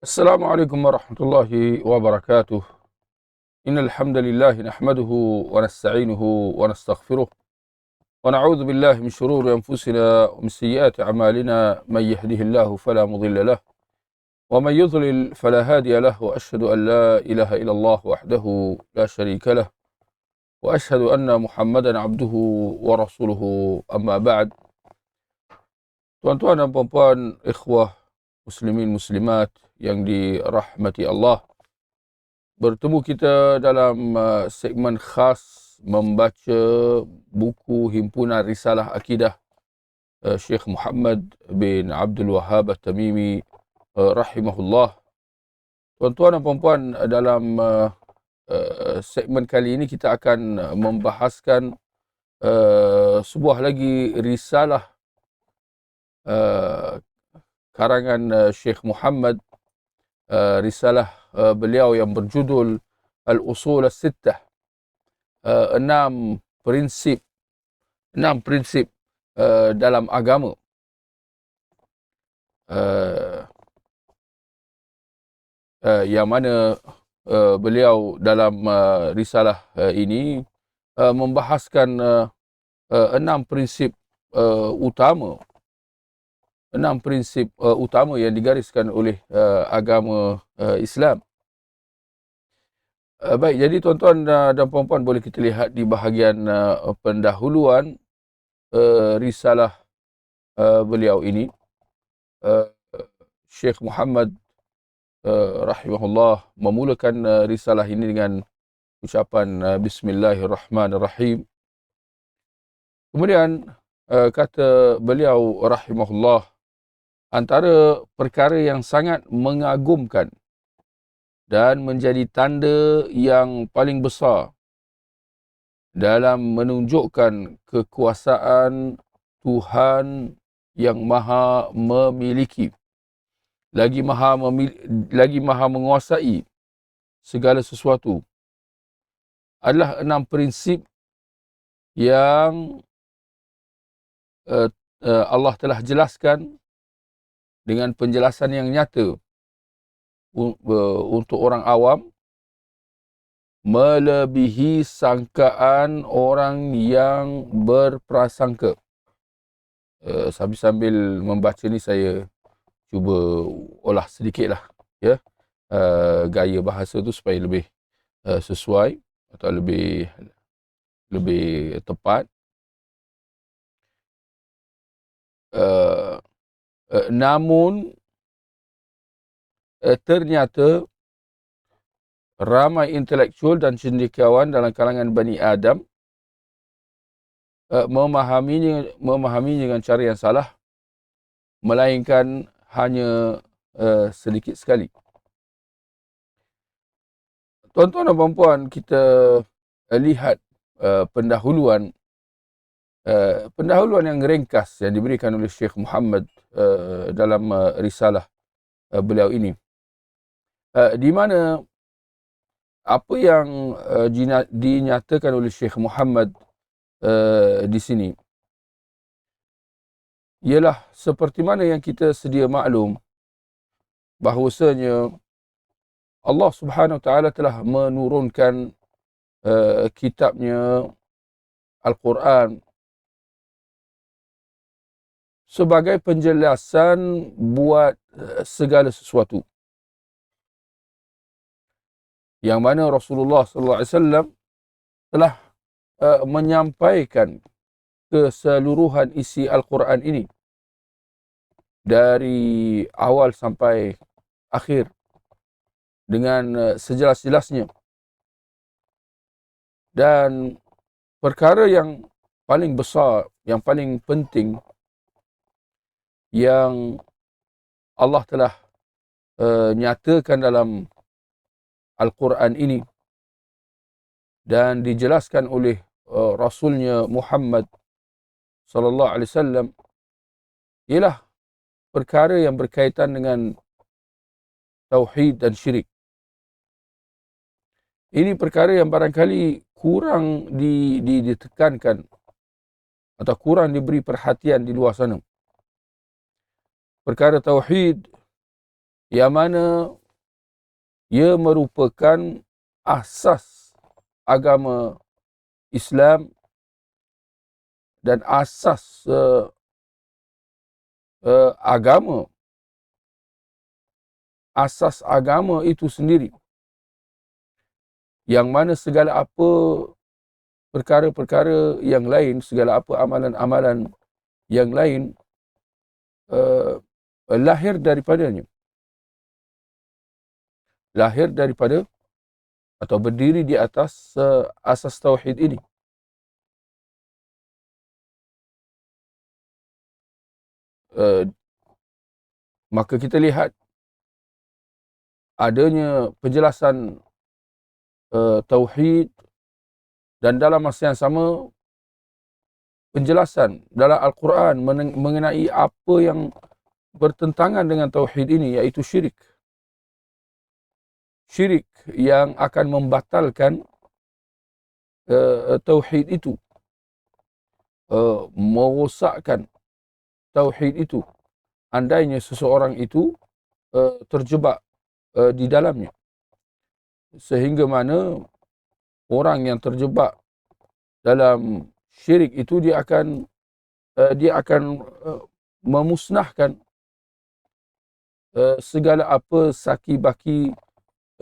السلام عليكم ورحمة الله وبركاته. إن الحمد لله نحمده ونستعينه ونستغفره ونعوذ بالله من شرور أنفسنا ومن سيئات أعمالنا. من يهده الله فلا مضل له ومن يضلل فلا هادي له، وأشهد أن لا إله إلا الله وحده لا شريك له، وأشهد أن محمدا عبده ورسوله. أما بعد. Tuan-tuan dan puan-puan, ikhwah muslimin muslimat yang dirahmati Allah, bertemu kita dalam segmen khas membaca buku himpunan Risalah Akidah Syekh Muhammad bin Abdul Wahhab At-Tamimi rahimahullah. Tuan-tuan dan puan-puan, dalam segmen kali ini kita akan membahaskan sebuah lagi risalah karangan Syekh Muhammad, risalah beliau yang berjudul Al-Usul As-Sittah, enam prinsip dalam agama. Yang mana beliau dalam risalah ini membahaskan enam prinsip utama yang digariskan oleh agama Islam. Baik, jadi tuan-tuan dan puan-puan, boleh kita lihat di bahagian pendahuluan risalah beliau ini, Syekh Muhammad rahimahullah memulakan risalah ini dengan ucapan Bismillahirrahmanirrahim. Kemudian kata beliau rahimahullah, antara perkara yang sangat mengagumkan dan menjadi tanda yang paling besar dalam menunjukkan kekuasaan Tuhan yang maha memiliki, lagi maha menguasai segala sesuatu, adalah enam prinsip yang Allah telah jelaskan dengan penjelasan yang nyata untuk orang awam, melebihi sangkaan orang yang berprasangka. Sambil membaca ni saya cuba olah sedikit lah, ya, gaya bahasa tu supaya lebih sesuai atau lebih tepat. Namun ternyata ramai intelektual dan cendekiawan dalam kalangan Bani Adam memahaminya dengan cara yang salah, melainkan hanya sedikit sekali. Tuan-tuan dan puan-puan, kita lihat pendahuluan yang ringkas yang diberikan oleh Syekh Muhammad dalam risalah beliau ini, di mana apa yang dinyatakan oleh Syekh Muhammad di sini ialah seperti mana yang kita sedia maklum bahawasanya Allah Subhanahu Wa Taala telah menurunkan kitabnya Al-Quran sebagai penjelasan buat segala sesuatu, yang mana Rasulullah sallallahu alaihi wasallam telah menyampaikan keseluruhan isi Al-Quran ini dari awal sampai akhir dengan sejelas-jelasnya. Dan perkara yang paling besar, yang paling penting yang Allah telah nyatakan dalam Al-Quran ini dan dijelaskan oleh Rasulnya Muhammad sallallahu alaihi wasallam ialah perkara yang berkaitan dengan tauhid dan syirik. Ini perkara yang barangkali kurang ditekankan atau kurang diberi perhatian di luar sana. Perkara tauhid yang mana ia merupakan asas agama Islam dan asas agama itu sendiri, yang mana segala apa perkara-perkara yang lain, segala apa amalan-amalan yang lain lahir daripadanya, lahir daripada atau berdiri di atas asas tauhid ini. Maka kita lihat adanya penjelasan tauhid, dan dalam masa yang sama penjelasan dalam Al-Quran mengenai apa yang bertentangan dengan tauhid ini, iaitu syirik. Syirik yang akan membatalkan tauhid itu, merosakkan tauhid itu andainya seseorang itu terjebak di dalamnya, sehingga mana orang yang terjebak dalam syirik itu dia akan memusnahkan segala apa saki baki,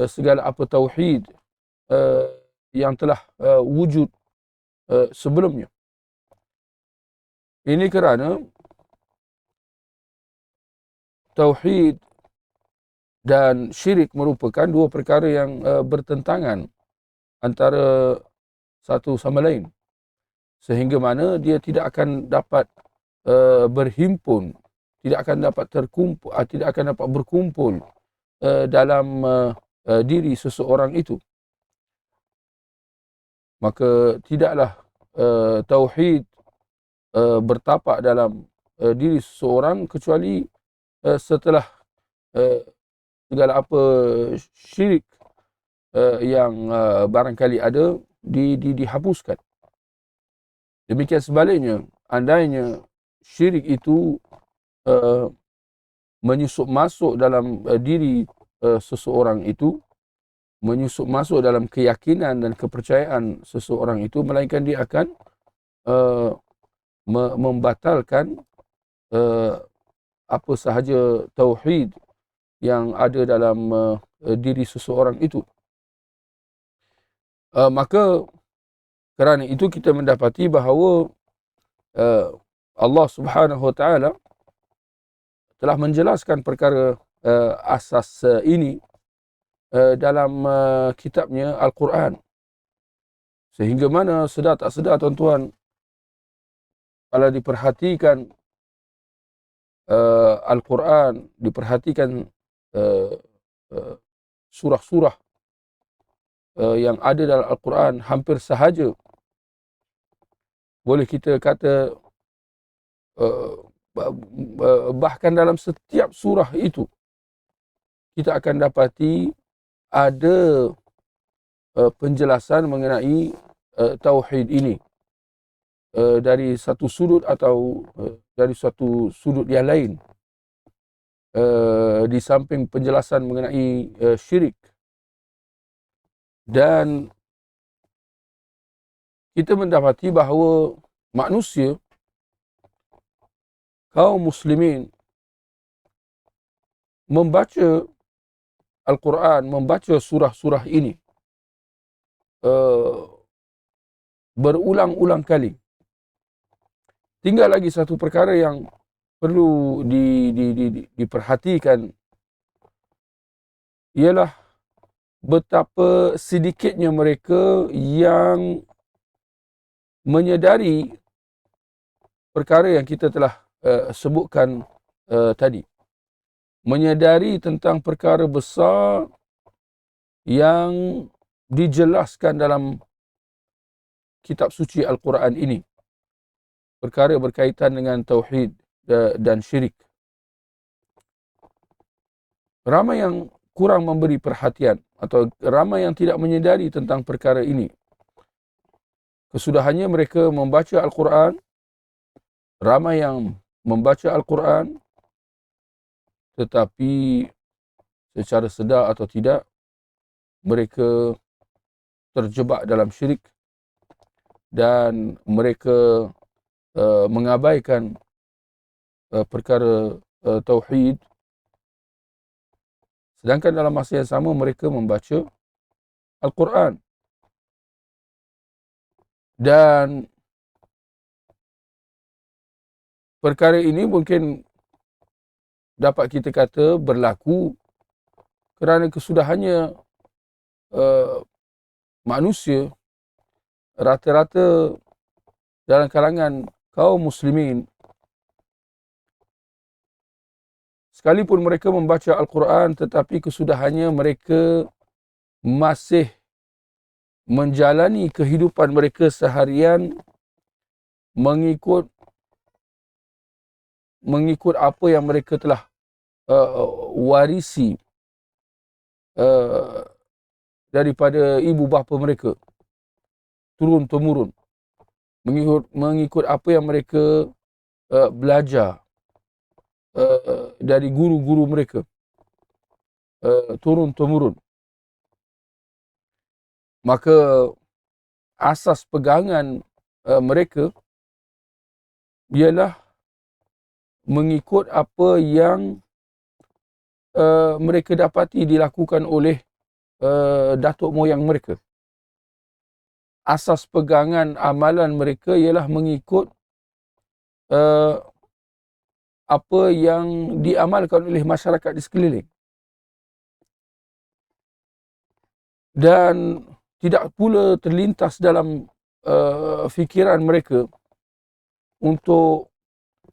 segala apa tauhid yang telah wujud sebelumnya. Ini kerana tauhid dan syirik merupakan dua perkara yang bertentangan antara satu sama lain, sehingga mana dia tidak akan dapat berhimpun, tidak akan dapat terkumpul, tidak akan dapat berkumpul dalam diri seseorang itu. Maka tidaklah tauhid bertapak dalam diri seseorang kecuali setelah segala apa syirik yang barangkali ada dihapuskan. Demikian sebaliknya, andainya syirik itu menyusup masuk dalam diri seseorang itu, menyusup masuk dalam keyakinan dan kepercayaan seseorang itu, melainkan dia akan membatalkan apa sahaja tauhid yang ada dalam diri seseorang itu. Maka kerana itu kita mendapati bahawa Allah Subhanahu Wa Taala telah menjelaskan perkara asas ini dalam kitabnya Al-Quran, sehingga mana sedar tak sedar tuan-tuan, kalau diperhatikan Al-Quran, diperhatikan surah-surah yang ada dalam Al-Quran, hampir sahaja boleh kita kata bahkan dalam setiap surah itu kita akan dapati ada penjelasan mengenai tauhid ini dari satu sudut atau dari satu sudut yang lain, di samping penjelasan mengenai syirik. Dan kita mendapati bahawa manusia, kaum muslimin, membaca Al-Quran, membaca surah-surah ini berulang-ulang kali. Tinggal lagi satu perkara yang perlu diperhatikan, ialah betapa sedikitnya mereka yang menyedari perkara yang kita telah sebutkan tadi. Menyedari tentang perkara besar yang dijelaskan dalam kitab suci Al-Quran ini. Perkara berkaitan dengan tauhid dan syirik. Ramai yang kurang memberi perhatian atau ramai yang tidak menyedari tentang perkara ini. Kesudahannya mereka membaca Al-Quran, ramai yang membaca Al-Quran, tetapi secara sedar atau tidak mereka terjebak dalam syirik dan mereka mengabaikan perkara tauhid, sedangkan dalam masa yang sama mereka membaca Al-Quran. Dan perkara ini mungkin dapat kita kata berlaku kerana kesudahannya manusia rata-rata dalam kalangan kaum muslimin, sekalipun mereka membaca Al-Quran, tetapi kesudahannya mereka masih menjalani kehidupan mereka seharian mengikut apa yang mereka telah warisi daripada ibu bapa mereka turun temurun, mengikut apa yang mereka belajar dari guru-guru mereka turun temurun. Maka asas pegangan mereka ialah mengikut apa yang mereka dapati dilakukan oleh datuk moyang mereka. Asas pegangan amalan mereka ialah mengikut apa yang diamalkan oleh masyarakat di sekeliling. Dan tidak pula terlintas dalam fikiran mereka untuk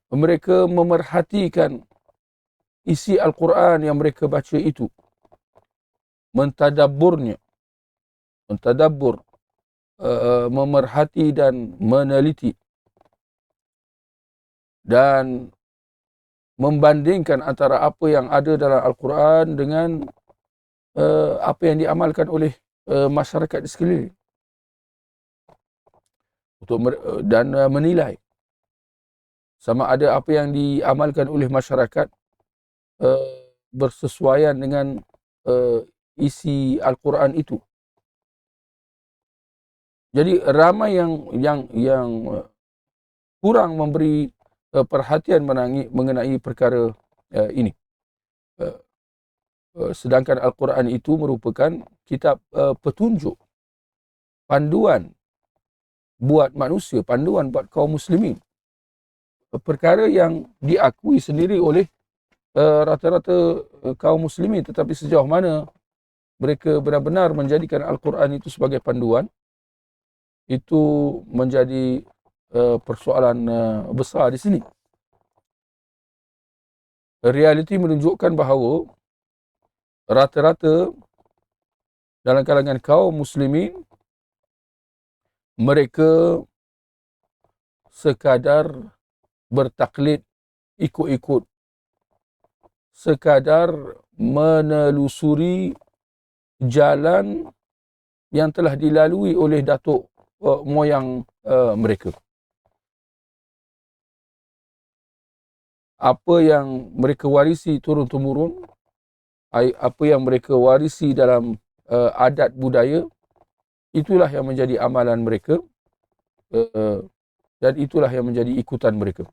mereka memerhatikan isi Al-Quran yang mereka baca itu, mentadabbur, memerhati dan meneliti dan membandingkan antara apa yang ada dalam Al-Quran dengan apa yang diamalkan oleh masyarakat di sekeliling, dan menilai sama ada apa yang diamalkan oleh masyarakat bersesuaian dengan isi Al-Quran itu. Jadi ramai yang kurang memberi perhatian mengenai perkara ini. Sedangkan Al-Quran itu merupakan kitab petunjuk, panduan buat manusia, panduan buat kaum muslimin. Perkara yang diakui sendiri oleh rata-rata kaum muslimin, tetapi sejauh mana mereka benar-benar menjadikan Al-Quran itu sebagai panduan, itu menjadi persoalan besar di sini. Realiti menunjukkan bahawa rata-rata dalam kalangan kaum muslimin mereka sekadar bertaklid, ikut-ikut, sekadar menelusuri jalan yang telah dilalui oleh datuk moyang mereka. Apa yang mereka warisi turun-temurun, apa yang mereka warisi dalam adat budaya, itulah yang menjadi amalan mereka, dan itulah yang menjadi ikutan mereka.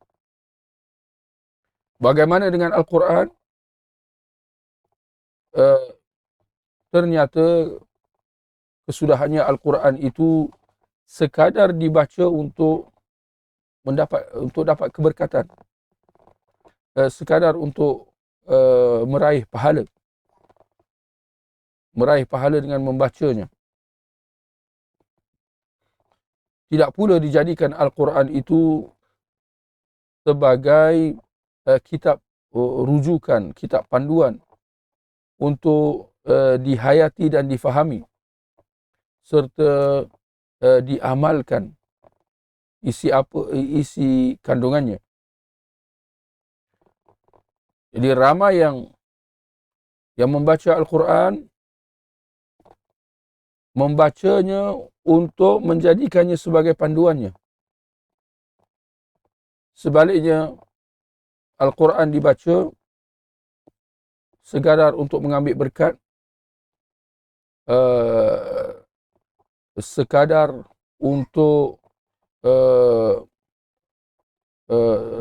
Bagaimana dengan Al-Quran? Ternyata kesudahannya Al-Quran itu sekadar dibaca untuk dapat keberkatan, sekadar untuk meraih pahala dengan membacanya. Tidak pula dijadikan Al-Quran itu sebagai kitab rujukan, kitab panduan untuk dihayati dan difahami serta diamalkan isi kandungannya. Jadi ramai yang membaca Al-Quran membacanya untuk menjadikannya sebagai panduannya. Sebaliknya, Al-Quran dibaca sekadar untuk mengambil berkat, uh, sekadar untuk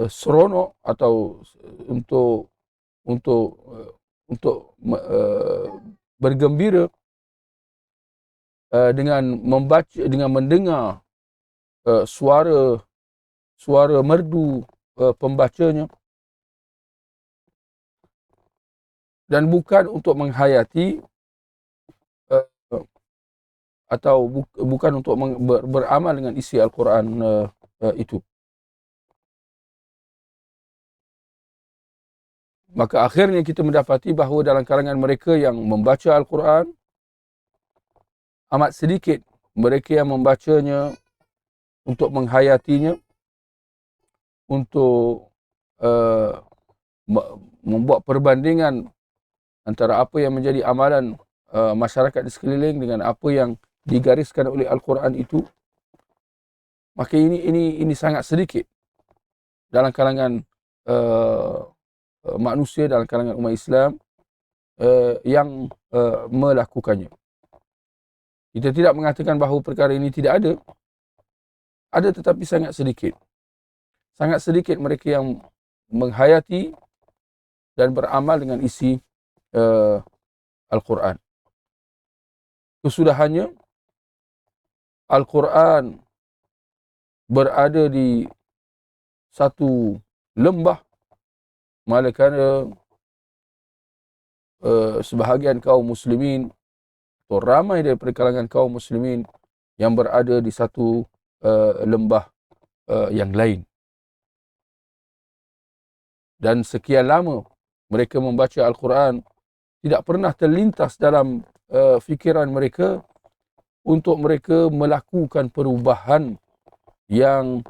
seronok atau untuk untuk untuk bergembira dengan membaca, dengan mendengar suara merdu pembacanya, dan bukan untuk menghayati atau bukan untuk beramal dengan isi Al-Quran itu. Maka akhirnya kita mendapati bahawa dalam kalangan mereka yang membaca Al-Quran, amat sedikit mereka yang membacanya untuk menghayatinya, untuk membuat perbandingan antara apa yang menjadi amalan masyarakat di sekeliling dengan apa yang digariskan oleh Al-Quran itu. Maka ini sangat sedikit dalam kalangan manusia, dalam kalangan umat Islam yang melakukannya. Kita tidak mengatakan bahawa perkara ini tidak ada. Ada, tetapi sangat sedikit. Sangat sedikit mereka yang menghayati dan beramal dengan isi Al-Quran. Kesudahannya, Al-Quran berada di satu lembah, manakala sebahagian kaum muslimin atau ramai daripada kalangan kaum muslimin yang berada di satu lembah yang lain. Dan sekian lama mereka membaca Al-Quran, tidak pernah terlintas dalam fikiran mereka untuk mereka melakukan perubahan yang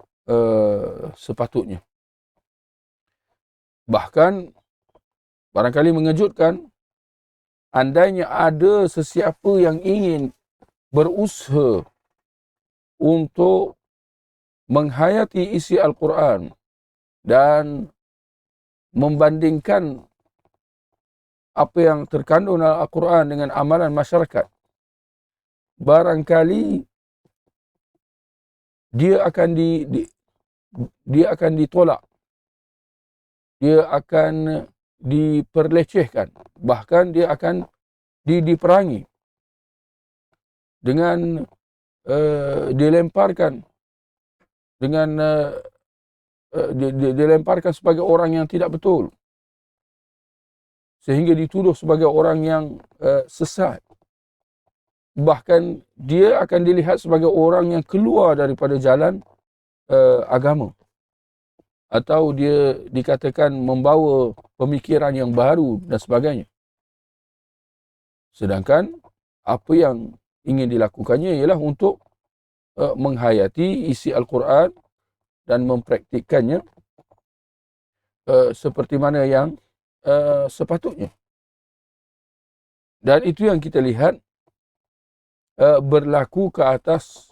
sepatutnya. Bahkan barangkali mengejutkan, andainya ada sesiapa yang ingin berusaha untuk menghayati isi Al-Quran dan membandingkan apa yang terkandung dalam Al-Quran dengan amalan masyarakat, barangkali dia akan ditolak, dia akan diperlecehkan, bahkan dia akan diperangi dengan dilemparkan dilemparkan sebagai orang yang tidak betul, sehingga dituduh sebagai orang yang sesat. Bahkan dia akan dilihat sebagai orang yang keluar daripada jalan agama, atau dia dikatakan membawa pemikiran yang baru dan sebagainya. Sedangkan apa yang ingin dilakukannya ialah untuk menghayati isi Al-Quran dan mempraktikkannya seperti mana yang sepatutnya. Dan itu yang kita lihat berlaku ke atas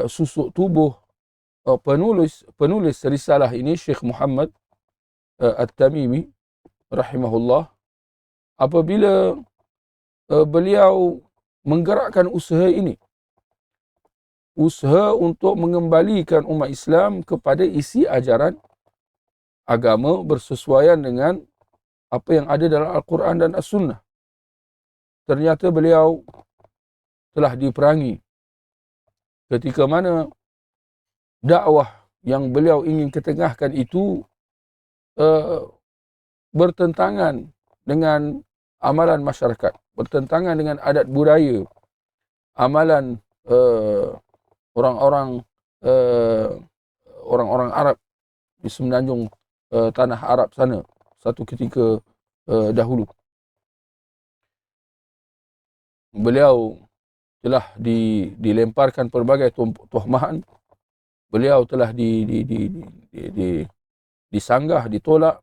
susuk tubuh penulis risalah ini, Syekh Muhammad At-Tamimi rahimahullah, apabila beliau menggerakkan usaha ini, usaha untuk mengembalikan umat Islam kepada isi ajaran agama bersesuaian dengan apa yang ada dalam Al-Quran dan As-Sunnah. Ternyata beliau telah diperangi ketika mana dakwah yang beliau ingin ketengahkan itu bertentangan dengan amalan masyarakat, bertentangan dengan adat budaya, amalan orang-orang Arab di semenanjung tanah Arab sana satu ketika dahulu. Beliau telah dilemparkan pelbagai tuhmahan. Beliau telah disanggah, ditolak.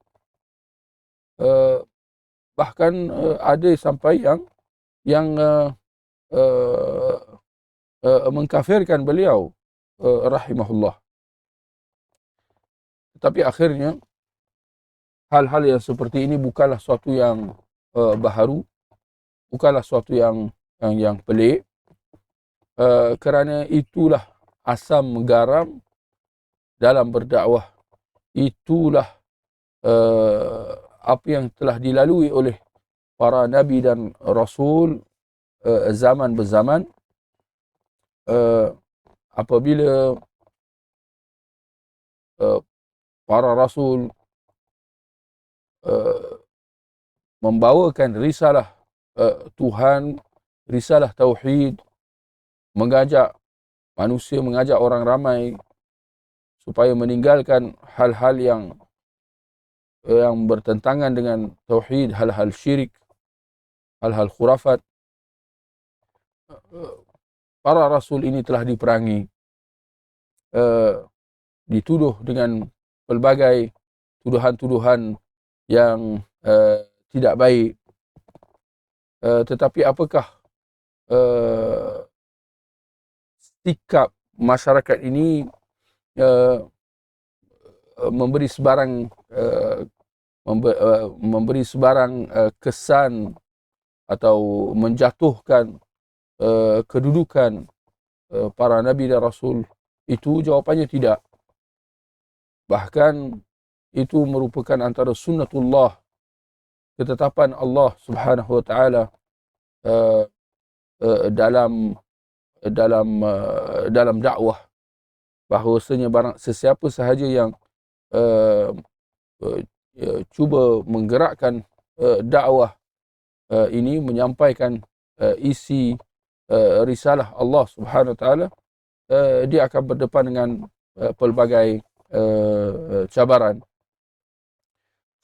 Bahkan ada sampai yang mengkafirkan beliau rahimahullah. Tetapi akhirnya hal-hal yang seperti ini bukanlah suatu yang baharu, bukanlah suatu yang pelik. Kerana itulah asam garam dalam berdakwah. Itulah apa yang telah dilalui oleh para nabi dan rasul zaman berzaman. Apabila para rasul membawakan risalah Tuhan, risalah tauhid, mengajak manusia, mengajak orang ramai supaya meninggalkan hal-hal yang bertentangan dengan tauhid, hal-hal syirik, hal-hal khurafat. Para rasul ini telah diperangi, dituduh dengan pelbagai tuduhan-tuduhan yang tidak baik. Tetapi apakah sikap masyarakat ini memberi sebarang kesan atau menjatuhkan kedudukan para nabi dan rasul itu? Jawapannya tidak. Bahkan itu merupakan antara sunnatullah, ketetapan Allah Subhanahu wa taala dalam dakwah, bahawasanya sesiapa sahaja yang cuba menggerakkan dakwah ini, menyampaikan isi risalah Allah Subhanahu wa taala, dia akan berdepan dengan pelbagai cabaran.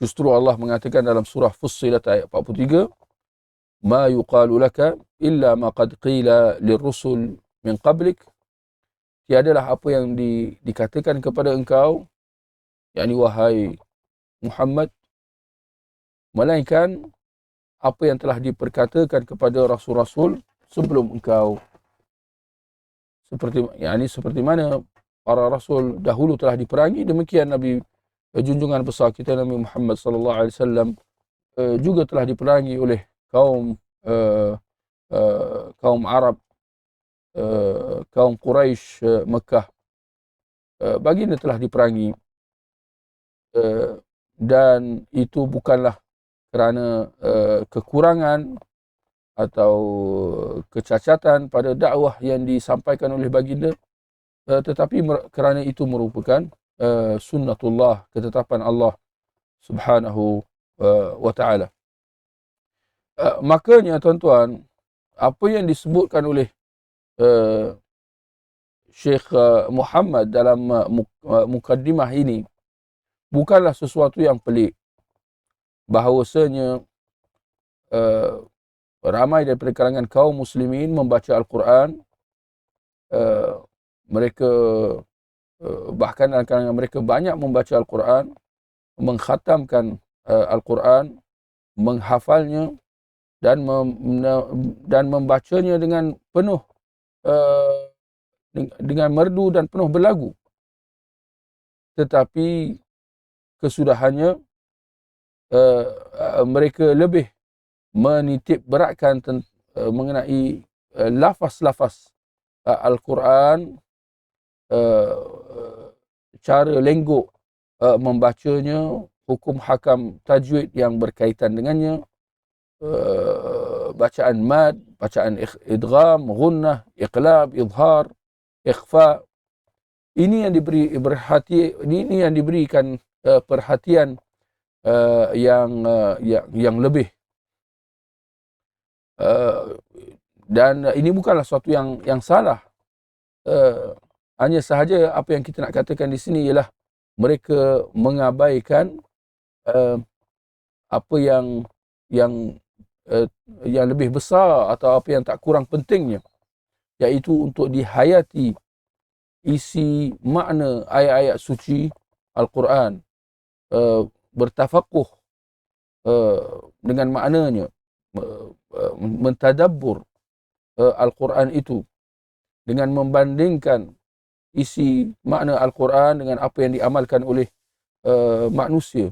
Justru Allah mengatakan dalam surah Fussilat ayat 43, "Ma yuqalu laka illa ma qad qila lirrusul min qablik." Tiadalah apa yang dikatakan kepada engkau, yakni wahai Muhammad, melainkan apa yang telah diperkatakan kepada rasul-rasul sebelum engkau. Seperti mana para rasul dahulu telah diperangi, demikian Nabi junjungan besar kita Nabi Muhammad sallallahu alaihi wasallam juga telah diperangi oleh kaum Arab, kaum Quraisy Mekah. Baginda telah diperangi, dan itu bukanlah kerana kekurangan atau kecacatan pada dakwah yang disampaikan oleh baginda, tetapi kerana itu merupakan sunnatullah, ketetapan Allah Subhanahu wa taala. Makanya tuan-tuan, apa yang disebutkan oleh Syekh Muhammad dalam mukaddimah ini bukanlah sesuatu yang pelik. Bahawasanya ramai daripada kalangan kaum muslimin membaca Al-Quran, mereka bahkan dalam kalangan mereka banyak membaca Al-Quran, mengkhatamkan Al-Quran, menghafalnya dan membacanya dengan penuh dengan merdu dan penuh berlagu. Tetapi kesudahannya mereka lebih menitik beratkan mengenai lafaz-lafaz Al-Quran, cara lenggok membacanya, hukum hakam tajwid yang berkaitan dengannya, bacaan mad, bacaan idgham, ghunnah, iqlab, izhar, ikhfa. Ini yang diberikan perhatian yang lebih, dan ini bukanlah sesuatu yang salah. Hanya sahaja apa yang kita nak katakan di sini ialah mereka mengabaikan apa yang lebih besar atau apa yang tak kurang pentingnya, iaitu untuk dihayati isi makna ayat-ayat suci Al-Quran, bertafakuh dengan maknanya, mentadabbur Al-Quran itu, dengan membandingkan isi makna Al-Quran dengan apa yang diamalkan oleh manusia,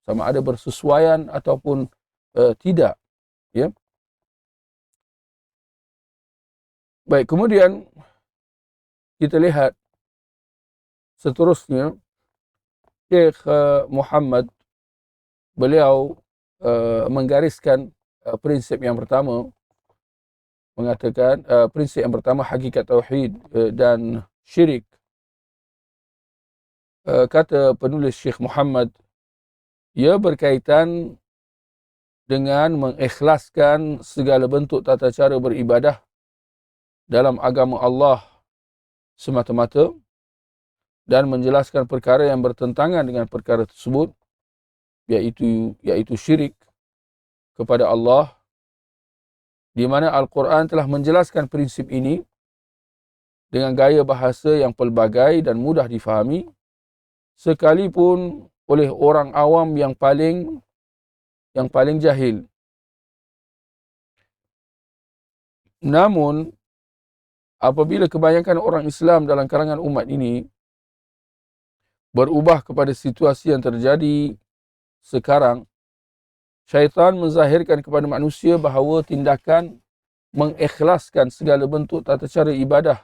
sama ada bersesuaian ataupun Tidak, ya. Baik, kemudian kita lihat seterusnya Syekh Muhammad, beliau menggariskan prinsip yang pertama, mengatakan prinsip yang pertama hakikat tauhid dan syirik. Kata penulis Syekh Muhammad, ia berkaitan dengan mengikhlaskan segala bentuk tata cara beribadah dalam agama Allah semata-mata dan menjelaskan perkara yang bertentangan dengan perkara tersebut, iaitu syirik kepada Allah, di mana Al-Quran telah menjelaskan prinsip ini dengan gaya bahasa yang pelbagai dan mudah difahami, sekalipun oleh orang awam yang paling jahil. Namun, apabila kebanyakan orang Islam dalam kalangan umat ini berubah kepada situasi yang terjadi sekarang, syaitan menzahirkan kepada manusia bahawa tindakan mengikhlaskan segala bentuk tata cara ibadah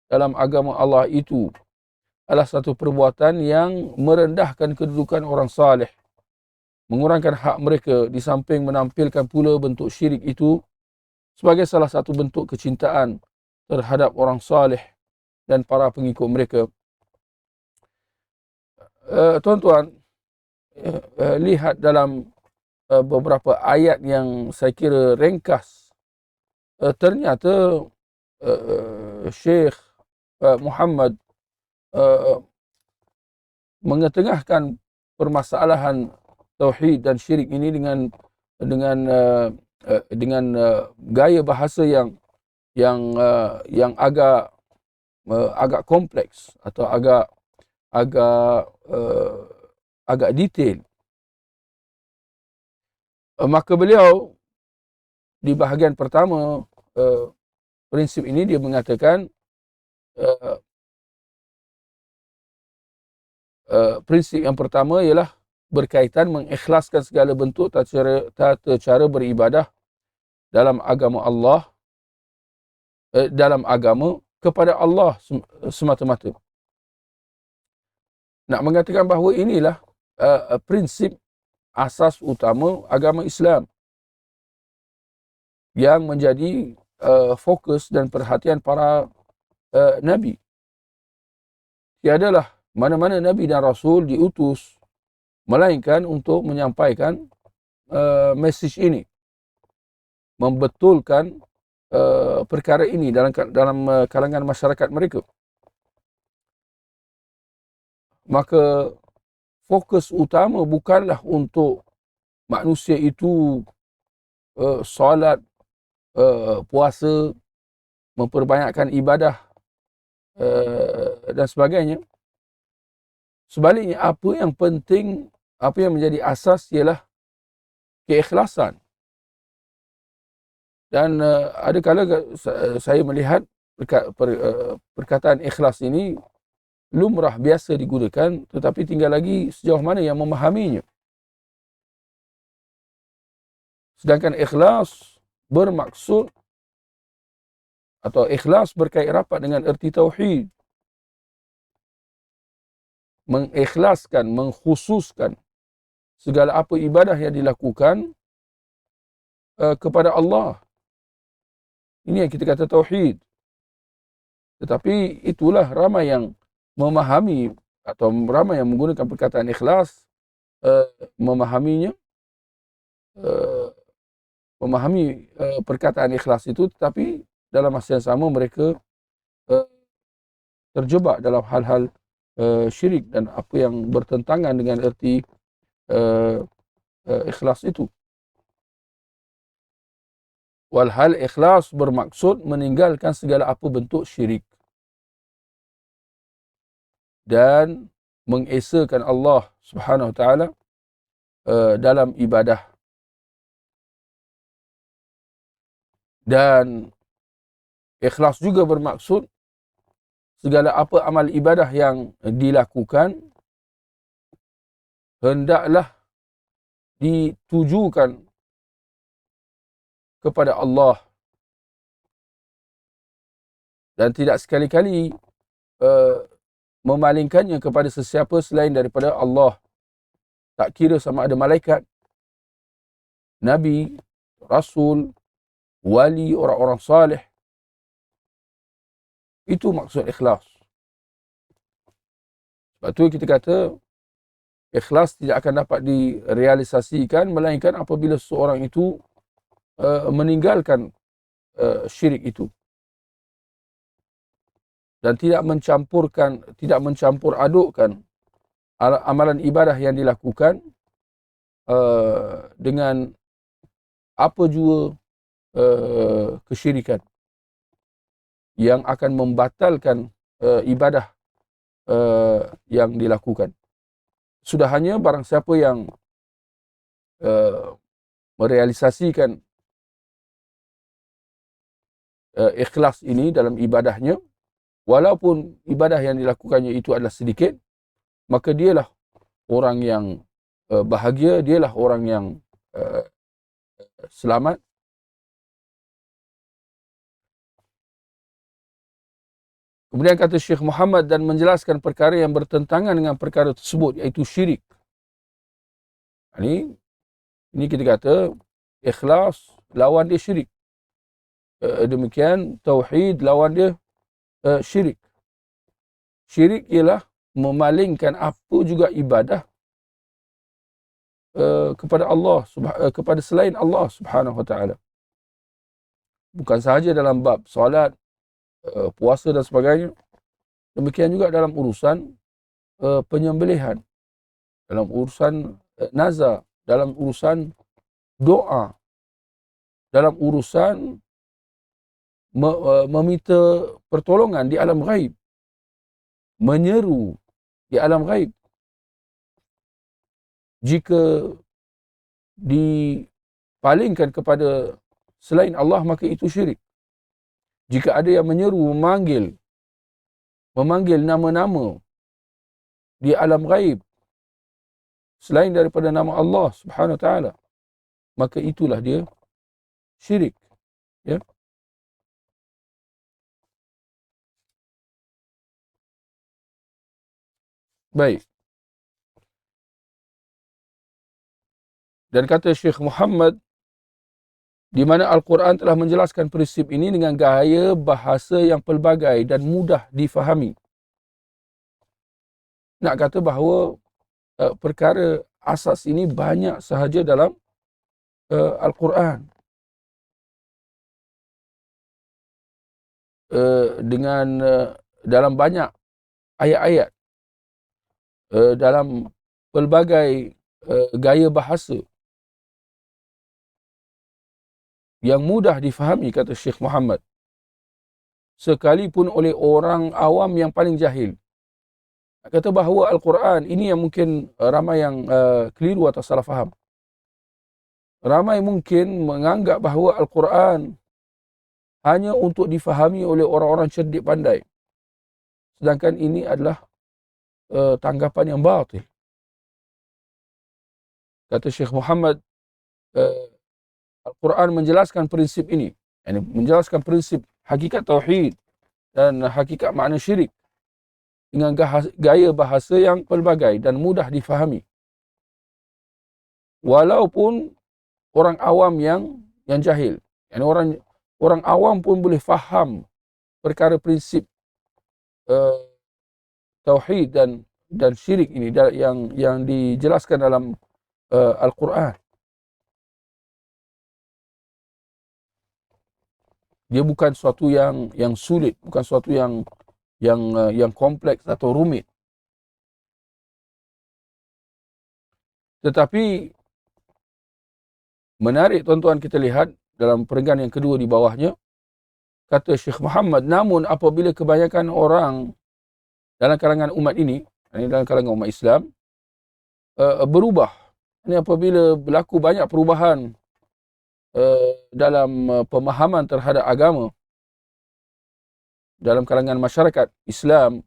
dalam agama Allah itu adalah satu perbuatan yang merendahkan kedudukan orang saleh, mengurangkan hak mereka, di samping menampilkan pula bentuk syirik itu sebagai salah satu bentuk kecintaan terhadap orang saleh dan para pengikut mereka. Tuan-tuan, lihat dalam beberapa ayat yang saya kira ringkas, ternyata Syekh Muhammad mengetengahkan permasalahan tauhid dan syirik ini dengan gaya bahasa yang agak kompleks atau agak detail. Maka beliau di bahagian pertama prinsip ini dia mengatakan prinsip yang pertama ialah berkaitan mengikhlaskan segala bentuk tata cara beribadah dalam agama Allah, dalam agama kepada Allah semata-mata. Nak mengatakan bahawa inilah prinsip asas utama agama Islam yang menjadi fokus dan perhatian para Nabi. Tiadalah mana-mana Nabi dan Rasul diutus melainkan untuk menyampaikan mesej ini, membetulkan perkara ini dalam kalangan masyarakat mereka. Maka fokus utama bukanlah untuk manusia itu solat, puasa, memperbanyakkan ibadah dan sebagainya. Sebaliknya, apa yang penting, apa yang menjadi asas ialah keikhlasan. Dan ada kala saya melihat perkataan ikhlas ini lumrah biasa digunakan, tetapi tinggal lagi sejauh mana yang memahaminya. Sedangkan ikhlas bermaksud atau ikhlas berkait rapat dengan erti tauhid. Mengikhlaskan, mengkhususkan segala apa ibadah yang dilakukan kepada Allah. Ini yang kita kata tauhid. Tetapi itulah ramai yang memahami atau ramai yang menggunakan perkataan ikhlas, memahami perkataan ikhlas itu, tetapi dalam masa yang sama mereka terjebak dalam hal-hal syirik dan apa yang bertentangan dengan erti ikhlas itu. Walhal ikhlas bermaksud meninggalkan segala apa bentuk syirik dan mengesakan Allah Subhanahu wa taala dalam ibadah. Dan ikhlas juga bermaksud segala apa amal ibadah yang dilakukan hendaklah ditujukan kepada Allah dan tidak sekali-kali memalingkannya kepada sesiapa selain daripada Allah. Tak kira sama ada malaikat, nabi, rasul, wali, orang-orang saleh. Itu maksud ikhlas. Sebab tu kita kata ikhlas tidak akan dapat direalisasikan melainkan apabila seorang itu meninggalkan syirik itu dan tidak mencampur adukkan amalan ibadah yang dilakukan dengan apa jua kesyirikan yang akan membatalkan ibadah yang dilakukan. Sudah hanya barang siapa yang merealisasikan ikhlas ini dalam ibadahnya, walaupun ibadah yang dilakukannya itu adalah sedikit, maka dialah orang yang bahagia, dialah orang yang selamat. Kemudian kata Syekh Muhammad dan menjelaskan perkara yang bertentangan dengan perkara tersebut, iaitu syirik. Ini kita kata ikhlas lawan dia syirik. Demikian tauhid lawan dia syirik. Syirik ialah memalingkan apa juga ibadah kepada Allah, kepada selain Allah Subhanahu Wa Taala. Bukan sahaja dalam bab solat, puasa dan sebagainya. Demikian juga dalam urusan penyembelihan, dalam urusan nazar, dalam urusan doa, dalam urusan meminta pertolongan di alam ghaib, menyeru di alam ghaib. Jika dipalingkan kepada selain Allah, maka itu syirik. Jika ada yang menyeru, memanggil nama-nama di alam ghaib selain daripada nama Allah Subhanahu Wa Taala, maka itulah dia syirik. Ya. Baik. Dan kata Syekh Muhammad, di mana Al-Quran telah menjelaskan prinsip ini dengan gaya bahasa yang pelbagai dan mudah difahami. Nak kata bahawa perkara asas ini banyak sahaja dalam Al-Quran. Dalam banyak ayat-ayat, dalam pelbagai gaya bahasa yang mudah difahami, kata Syekh Muhammad, sekalipun oleh orang awam yang paling jahil. Kata bahawa Al-Quran ini yang mungkin ramai yang keliru atau salah faham. Ramai mungkin menganggap bahawa Al-Quran hanya untuk difahami oleh orang-orang cerdik pandai. Sedangkan ini adalah tanggapan yang batil. Kata Syekh Muhammad, Al-Quran menjelaskan prinsip ini, menjelaskan prinsip hakikat tauhid dan hakikat makna syirik dengan gaya bahasa yang pelbagai dan mudah difahami. Walaupun orang awam yang jahil, orang awam pun boleh faham perkara prinsip tauhid dan syirik ini yang dijelaskan dalam Al-Quran. Dia bukan suatu yang sulit, bukan suatu yang kompleks atau rumit. Tetapi menarik tuan-tuan kita lihat dalam perenggan yang kedua di bawahnya, kata Syekh Muhammad, namun apabila kebanyakan orang dalam kalangan umat ini, dalam kalangan umat Islam, berubah, apabila berlaku banyak perubahan dalam pemahaman terhadap agama dalam kalangan masyarakat Islam,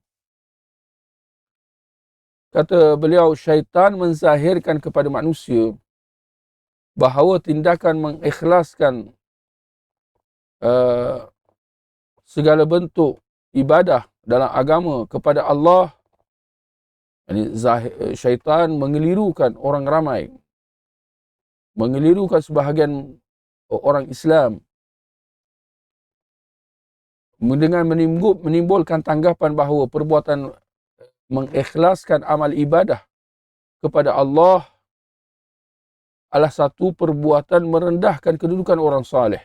kata beliau, syaitan menzahirkan kepada manusia bahawa tindakan mengikhlaskan uh, segala bentuk ibadah dalam agama kepada Allah. Syaitan mengelirukan orang ramai, mengelirukan sebahagian orang Islam dengan menimbulkan tanggapan bahawa perbuatan mengikhlaskan amal ibadah kepada Allah adalah satu perbuatan merendahkan kedudukan orang saleh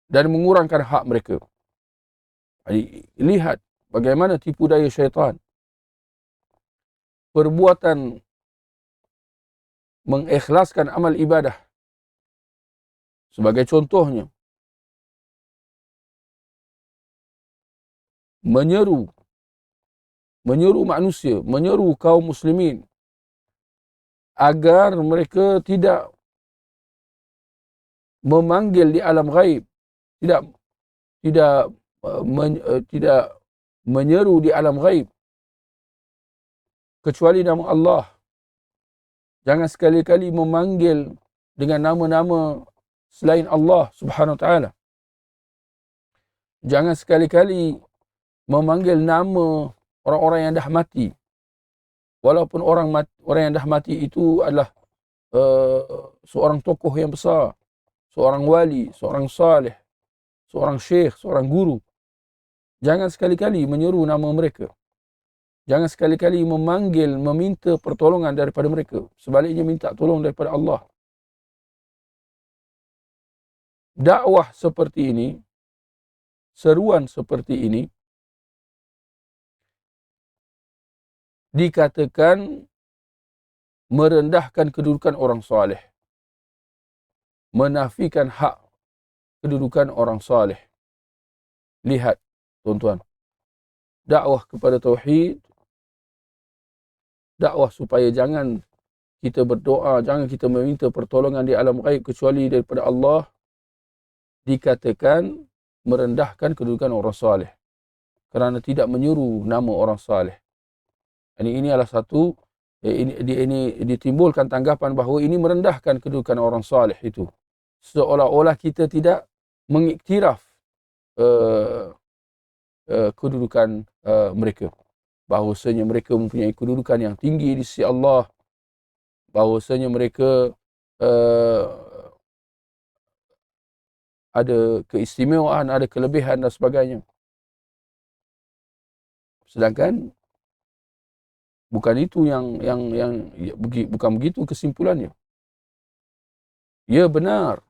dan mengurangkan hak mereka. Jadi, lihat bagaimana tipu daya syaitan. Perbuatan mengikhlaskan amal ibadah, sebagai contohnya, menyeru manusia, menyeru kaum muslimin agar mereka tidak memanggil di alam ghaib, tidak menyeru di alam ghaib kecuali nama Allah. Jangan sekali-kali memanggil dengan nama-nama selain Allah Subhanahu wa taala. Jangan sekali-kali memanggil nama orang-orang yang dah mati. Walaupun orang yang dah mati itu adalah seorang tokoh yang besar, seorang wali, seorang saleh, seorang syekh, seorang guru. Jangan sekali-kali menyeru nama mereka. Jangan sekali-kali memanggil, meminta pertolongan daripada mereka. Sebaliknya minta tolong daripada Allah. Dakwah seperti ini, seruan seperti ini, dikatakan merendahkan kedudukan orang saleh, menafikan hak kedudukan orang saleh. Lihat, tuan-tuan, dakwah kepada tauhid, dakwah supaya jangan kita berdoa, jangan kita meminta pertolongan di alam ghaib kecuali daripada Allah, dikatakan merendahkan kedudukan orang saleh kerana tidak menyuruh nama orang saleh. Ini adalah satu, ini ditimbulkan tanggapan bahawa ini merendahkan kedudukan orang saleh itu. Seolah-olah kita tidak mengiktiraf kedudukan mereka. Bahawasanya mereka mempunyai kedudukan yang tinggi di sisi Allah. Bahawasanya mereka ada keistimewaan, ada kelebihan dan sebagainya. Sedangkan bukan itu bukan begitu kesimpulannya. Ya benar,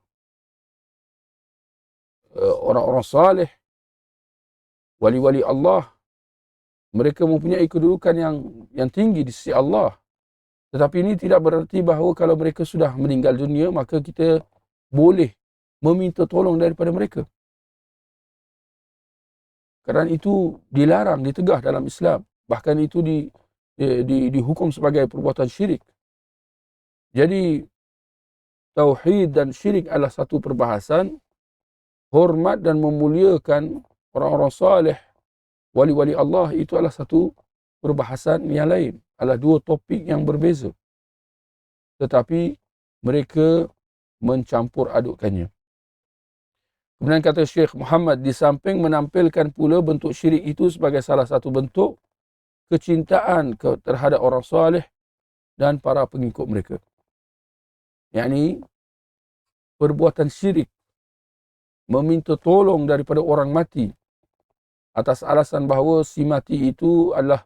orang-orang saleh, wali-wali Allah, mereka mempunyai kedudukan yang tinggi di sisi Allah. Tetapi ini tidak berarti bahawa kalau mereka sudah meninggal dunia, maka kita boleh meminta tolong daripada mereka. Kerana itu dilarang, ditegah dalam Islam. Bahkan itu dihukum sebagai perbuatan syirik. Jadi, tauhid dan syirik adalah satu perbahasan. Hormat dan memuliakan orang-orang saleh, wali-wali Allah, itu adalah satu perbahasan yang lain. Adalah dua topik yang berbeza. Tetapi mereka mencampur adukkannya. Kemudian kata Syekh Muhammad, di samping menampilkan pula bentuk syirik itu sebagai salah satu bentuk kecintaan terhadap orang saleh dan para pengikut mereka. Yakni perbuatan syirik, meminta tolong daripada orang mati atas alasan bahawa si mati itu adalah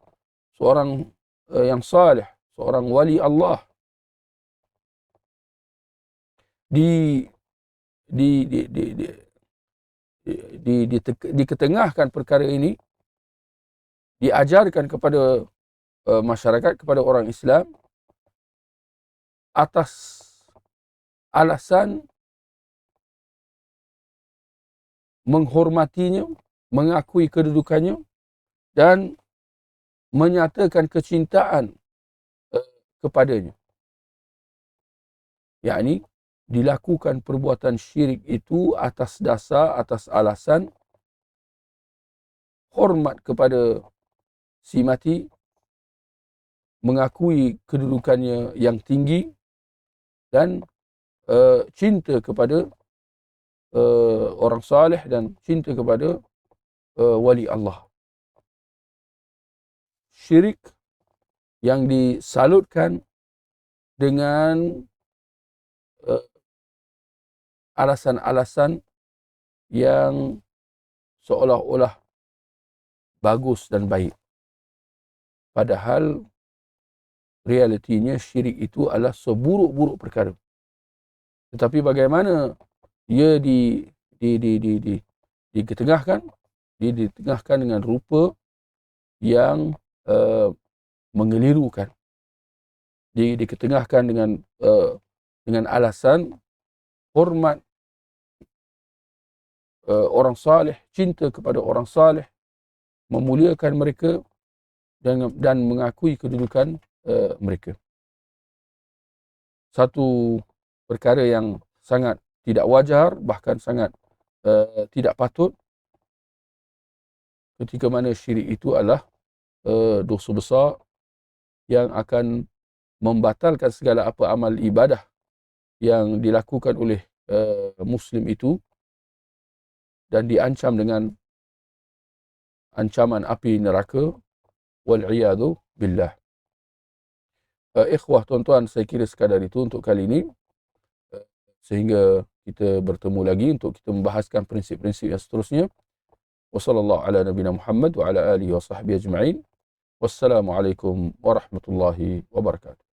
seorang yang saleh, seorang wali Allah. Diketengahkan perkara ini, diajarkan kepada masyarakat, kepada orang Islam atas alasan menghormatinya, mengakui kedudukannya dan menyatakan kecintaan kepadanya. Yakni dilakukan perbuatan syirik itu atas dasar, atas alasan hormat kepada si mati, mengakui kedudukannya yang tinggi dan cinta kepada orang saleh dan cinta kepada wali Allah. Syirik yang disalutkan dengan alasan-alasan yang seolah-olah bagus dan baik. Padahal realitinya syirik itu adalah seburuk-buruk perkara. Tetapi bagaimana ia diketengahkan? Dia ditengahkan dengan rupa yang mengelirukan. Dia diketengahkan dengan alasan hormat orang saleh, cinta kepada orang saleh, memuliakan mereka dan mengakui kedudukan mereka. Satu perkara yang sangat tidak wajar, bahkan sangat tidak patut, ketika mana syirik itu adalah dosa besar yang akan membatalkan segala apa amal ibadah yang dilakukan oleh Muslim itu dan diancam dengan ancaman api neraka, wal'iyadu billah. Ikhwah, tuan-tuan, saya kira sekadar itu untuk kali ini, sehingga kita bertemu lagi untuk kita membahaskan prinsip-prinsip yang seterusnya. Wassallallahu ala nabiyina Muhammad wa ala alihi wa sahbihi ajma'in. Wassalamualaikum warahmatullahi wabarakatuh.